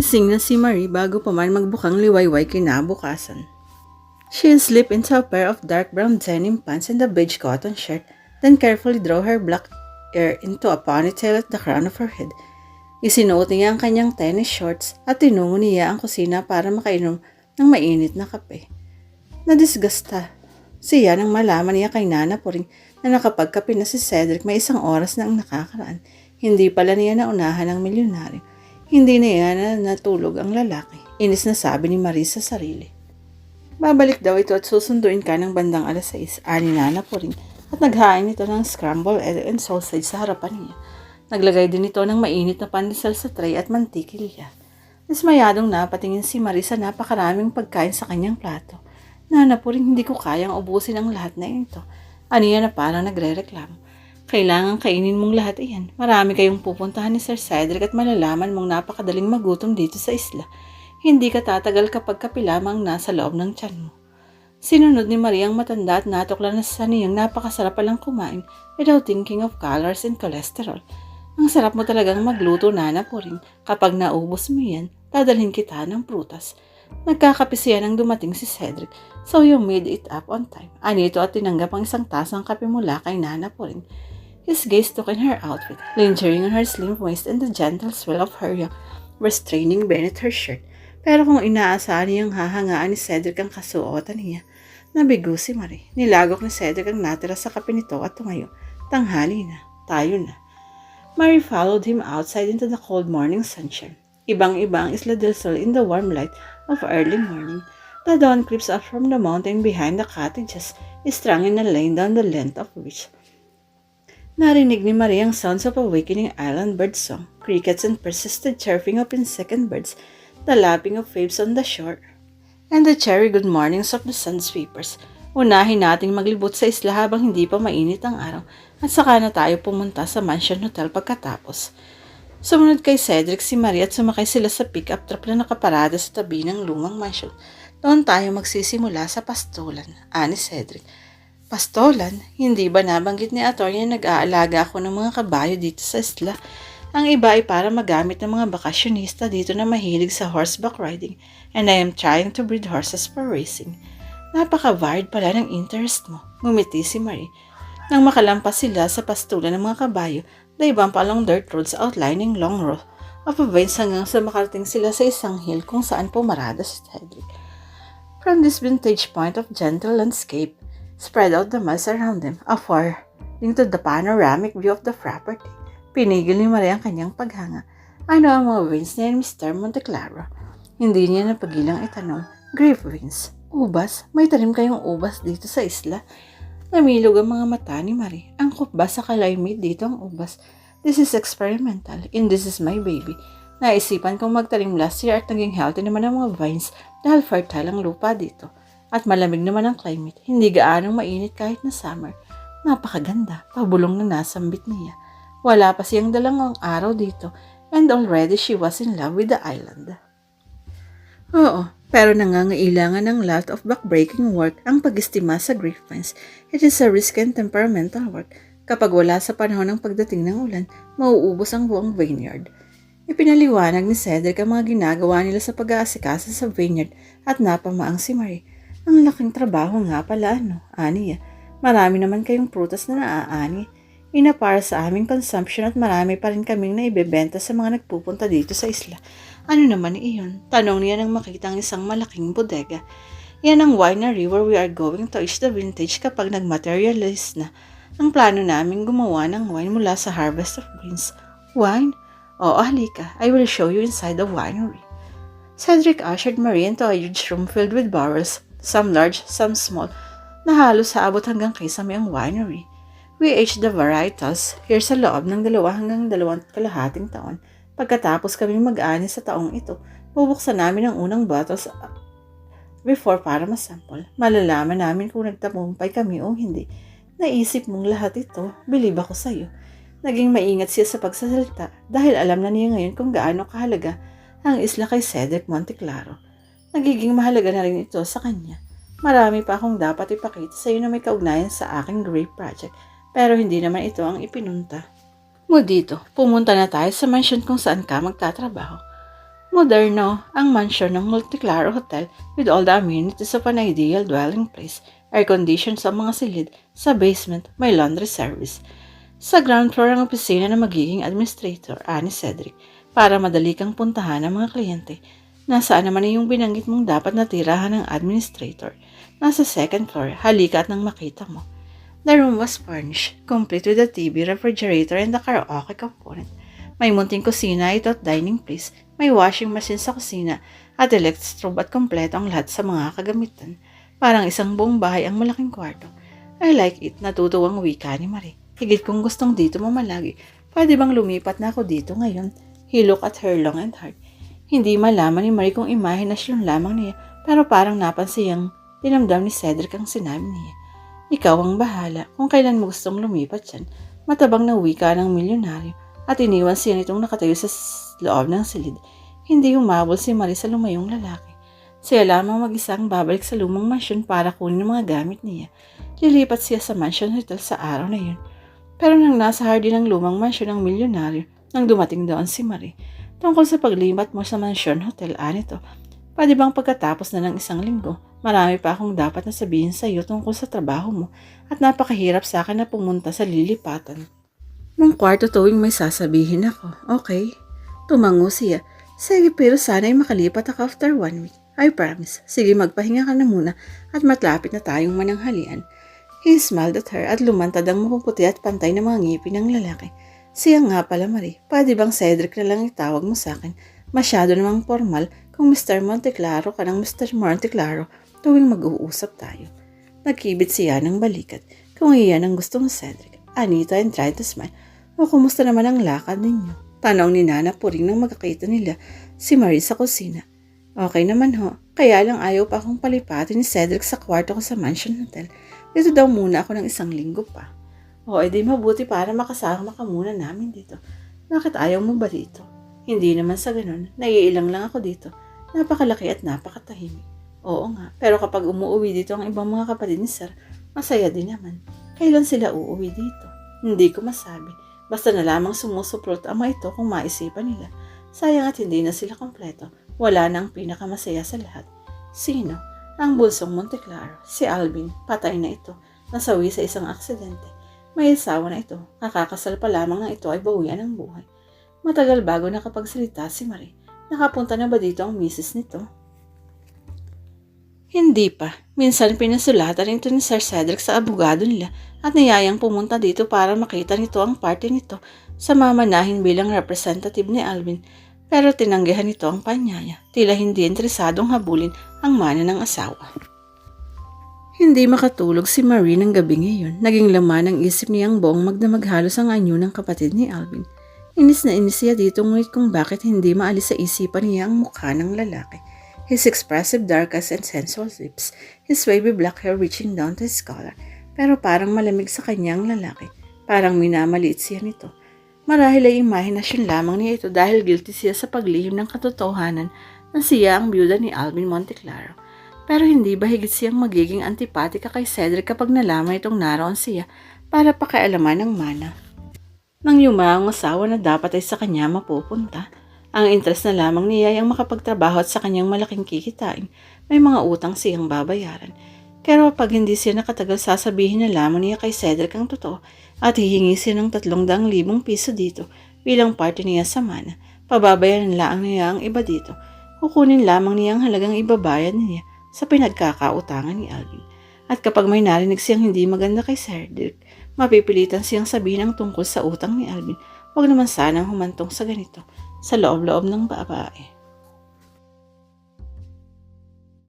Gising na si Marie bago pa man magbukang liwayway kinabukasan. She slipped into a pair of dark brown denim pants and a beige cotton shirt, then carefully drew her black hair into a ponytail at the crown of her head. Isinuot niya ang kanyang tennis shorts at tinungo niya ang kusina para makainom ng mainit na kape. Nadisgasta siya nang malaman niya kay Nana Puring na nakapagkape na si Cedric may isang oras na ang nakakaraan. Hindi pala niya naunahan ng milyonaryo. Hindi na yan na natulog ang lalaki. Inis na sabi ni Marie sa sarili. Babalik daw ito at susunduin ka ng bandang alas 6, ani Nana Puring, at naghain ito ng scrambled egg and sausage sa harapan niya. Naglagay din ito ng mainit na pandesal sa tray at mantikilya. Dismayadong napatingin si Marie sa napakaraming pagkain sa kanyang plato. Nana Puring, hindi ko kayang ubusin ang lahat na ito. Aniya na parang nagre-reklamo. Kailangan kainin mong lahat iyan. Marami kayong pupuntahan ni Sir Cedric at malalaman mong napakadaling magutom dito sa isla. Hindi ka tatagal kapag kape lamang nasa loob ng tiyan mo. Sinunod ni Maria ang matanda at natuklan na sa niyang napakasarap palang kumain without thinking of calories and cholesterol. Ang sarap mo talagang magluto, Nana Puring. Kapag naubos mo yan, dadalhin kita ng prutas. Nagkakape siya nang dumating si Cedric, so you made it up on time. Anito at tinanggap ang isang tasang kape mula kay Nana Puring. His gaze took in her outfit, lingering on her slim waist and the gentle swell of her young, restraining beneath her shirt. Pero kung inaasahan niyang hahangaan ni Cedric ang kasuotan niya, nabigo si Marie. Nilagok ni Cedric ang natira sa kape nito at tumayo. Tanghali na, tayo na. Marie followed him outside into the cold morning sunshine. Ibang-iba ang Isla del Sol in the warm light of early morning. The dawn creeps up from the mountain behind the cottages, strung in a lane down the length of which narinig ni Maria ang sounds of awakening island bird song, crickets and persistent chirping of insect and birds, the lapping of waves on the shore, and the cheery good mornings of the sunsweepers. Unahin nating maglibot sa isla habang hindi pa mainit ang araw at saka na tayo pumunta sa Mansion Hotel pagkatapos. Sumunod kay Cedric si Maria at sumakay sila sa pick-up truck na nakaparada sa tabi ng lumang mansion. Doon tayo magsisimula sa pastulan, ani Cedric. Pastolan, hindi ba nabanggit ni Atty. na nag-aalaga ako ng mga kabayo dito sa isla? Ang iba ay para magamit ng mga bakasyonista dito na mahilig sa horseback riding, and I am trying to breed horses for racing. Napaka-varied pala ng interest mo, ngumiti si Marie. Nang makalampas sila sa pastulan ng mga kabayo, daibang pa along dirt roads outlining long row of vines hanggang sa makarating sila sa isang hill kung saan pumarada si Cedric. From this vintage point of gentle landscape, spread out the miles around them, affording to the panoramic view of the property. Pinigil ni Maria ang kanyang paghanga. Ano ang mga vines niya ni Mr. Monteclaro? Hindi niya napagilang itanong. Grape vines. Ubas? May tanim kayong ubas dito sa isla? Namilog ang mga mata ni Marie. Angkop ba sa climate dito ang ubas? This is experimental, and this is my baby. Naisipan kong magtanim last year at naging healthy naman ang mga vines dahil fertile ang lupa dito. At malamig naman ang climate, hindi gaanong mainit kahit na summer. Napakaganda, pabulong na nasambit niya. Wala pa siyang dalang araw dito, and already she was in love with the island. Oo, pero nangangailangan ng lot of backbreaking work ang pag-istima sa grapevines. It is a risky and temperamental work. Kapag wala sa panahon ng pagdating ng ulan, mauubos ang buong vineyard. Ipinaliwanag ni Cedric ang mga ginagawa nila sa pag-aasikasa sa vineyard at napamaang si Marie. Ang laking trabaho nga pala, Aniya. Marami naman kayong prutas na naaani. Ina para sa aming consumption at marami pa rin kaming naibebenta sa mga nagpupunta dito sa isla. Ano naman iyon? Tanong niya nang makita ang isang malaking bodega. Yan ang winery where we are going to age the vintage kapag nag-materialize na. Ang plano namin gumawa ng wine mula sa harvest of grains. Wine? Oo, halika. I will show you inside the winery. Cedric ushered Marie into a huge room filled with barrels, some large, some small, na halos haabot hanggang kay sa may winery. We aged the varietals here sa loob ng 2 hanggang 2.5 taon. Pagkatapos kami mag-ani sa taong ito, bubuksan namin ang unang bottles before para masample. Malalaman namin kung nagtagumpay kami o hindi. Naisip mong lahat ito, believe ako sa'yo. Naging maingat siya sa pagsasalita dahil alam na niya ngayon kung gaano kahalaga ang isla kay Cedric Monteclaro. Nagiging mahalaga na rin ito sa kanya. Marami pa akong dapat ipakita sa iyo na may kaugnayan sa aking grape project, pero hindi naman ito ang ipinunta mo dito. Pumunta na tayo sa mansion kung saan ka magtatrabaho. Moderno ang mansyon ng Multiclaro Hotel with all the amenities of an ideal dwelling place. Air-conditioned sa mga silid, sa basement may laundry service. Sa ground floor ang opisina na magiging administrator, ani Cedric, para madali kang puntahan ng mga kliyente. Nasaan naman yung binanggit mong dapat natirahan ng administrator? Nasa second floor, halika at nang makita mo. The room was furnished, complete with a TV, refrigerator, and a karaoke component. May munting kusina ito at dining place. May washing machine sa kusina at electric strobe at kompleto ang lahat sa mga kagamitan. Parang isang buong bahay ang malaking kwarto. I like it, natutuwang wika ni Marie. Higit kung gustong dito mamalagi. Pwede bang lumipat na ako dito ngayon? He looked at her long and hard. Hindi malaman ni Marie kung imahinasyon lamang niya, pero parang napansin niyang dinamdam ni Cedric ang sinabi niya. Ikaw ang bahala kung kailan mo gustong lumipat yan. Matabang na wika ng milyonaryo at iniwan siya nitong nakatayo sa loob ng silid. Hindi humabol si Marie sa lumayong lalaki. Siya lamang mag-isang babalik sa lumang mansyon para kunin ang mga gamit niya. Lilipat siya sa mansion hotel sa araw na yun. Pero nang nasa hardin ng lumang mansyon ng milyonaryo, nang dumating doon si Marie, tungkol sa paglipat mo sa mansion hotel, anito, pwede bang pagkatapos na ng isang linggo, marami pa akong dapat na sabihin sa iyo tungkol sa trabaho mo at napakahirap sa akin na pumunta sa lilipatan. Mong kwarto tuwing may sasabihin ako, okay? Tumango siya. Sige, pero sana'y makalipat ako after 1 week. I promise. Sige, magpahinga ka na muna at matlapit na tayong mananghalian. He smiled at her at lumantad ang mapuputi at pantay na mga ngipin ng lalaki. Siya nga pala, Marie. Pwede bang Cedric na lang itawag mo sa akin? Masyado namang formal kung Mr. Monteclaro ka ng Mr. Monteclaro tuwing mag-uusap tayo. Nagkibit siya ng balikat. Kung iyan ang gusto mo, Cedric. Anita and tried to smile. O kumusta naman ang lakad ninyo? Tanong ni Nana puring nang magkakita nila si Marie sa kusina. Okay naman ho. Kaya lang ayaw pa akong palipatin ni Cedric sa kwarto ko sa mansion hotel. Dito daw muna ako ng 1 linggo pa. O edi mabuti para makasama ka muna namin dito. Bakit ayaw mo ba dito? Hindi naman sa ganun. Naiilang lang ako dito. Napakalaki at napakatahimik. Oo nga. Pero kapag umuwi dito ang ibang mga kapatid ni Sir, masaya din naman. Kailan sila uuwi dito? Hindi ko masabi. Basta na lamang sumusuplot ang mga ito kung maisipan nila. Sayang at hindi na sila kompleto. Wala na ang pinakamasaya sa lahat. Sino? Ang bulsong Monteclaro. Si Alvin. Patay na ito. Nasawi sa isang aksidente. May asawa na ito. Nakakasal pa lamang na ito ay bawian ng buhay. Matagal bago nakapagsalita si Marie. Nakapunta na ba dito ang misis nito? Hindi pa. Minsan pinasulatan ito ni Sir Cedric sa abogado nila at niyayang pumunta dito para makita nito ang party nito sa mamanahin bilang representative ni Alvin. Pero tinanggihan nito ang panyaya. Tila hindi interesadong habulin ang mana ng asawa. Hindi makatulog si Marie ng gabing iyon. Naging laman ng isip niya ang buong magdamaghalos ang anyo ng kapatid ni Alvin. Inis na inis siya dito ngunit kung bakit hindi maalis sa isipan niya ang mukha ng lalaki. His expressive dark eyes and sensual lips, his wavy black hair reaching down to his collar. Pero parang malamig sa kanyang lalaki. Parang minamaliit siya nito. Marahil ay imahinasyon lamang niya ito dahil guilty siya sa paglihim ng katotohanan na siya ang byuda ni Alvin Monteclaro. Pero hindi ba higit siyang magiging antipatika kay Cedric kapag nalaman itong naroon siya para pakialaman ng mana? Nang yumaong asawa na dapat ay sa kanya mapupunta, ang interes na lamang niya ay ang makapagtrabaho at sa kanyang malaking kikitain, may mga utang siyang babayaran. Pero pag hindi siya nakatagal sasabihin na lamang niya kay Cedric ang totoo at hihingi siya ng 300,000 piso dito bilang parte niya sa mana, pababayaran lang niya ang iba dito. Kukunin lamang niya ang halagang ibabayad niya sa pinagkakautangan ni Alvin. At kapag may narinig siyang hindi maganda kay Cedric, mapipilitan siyang sabihin ang tungkol sa utang ni Alvin. Huwag naman sanang humantong sa ganito sa loob-loob ng babae.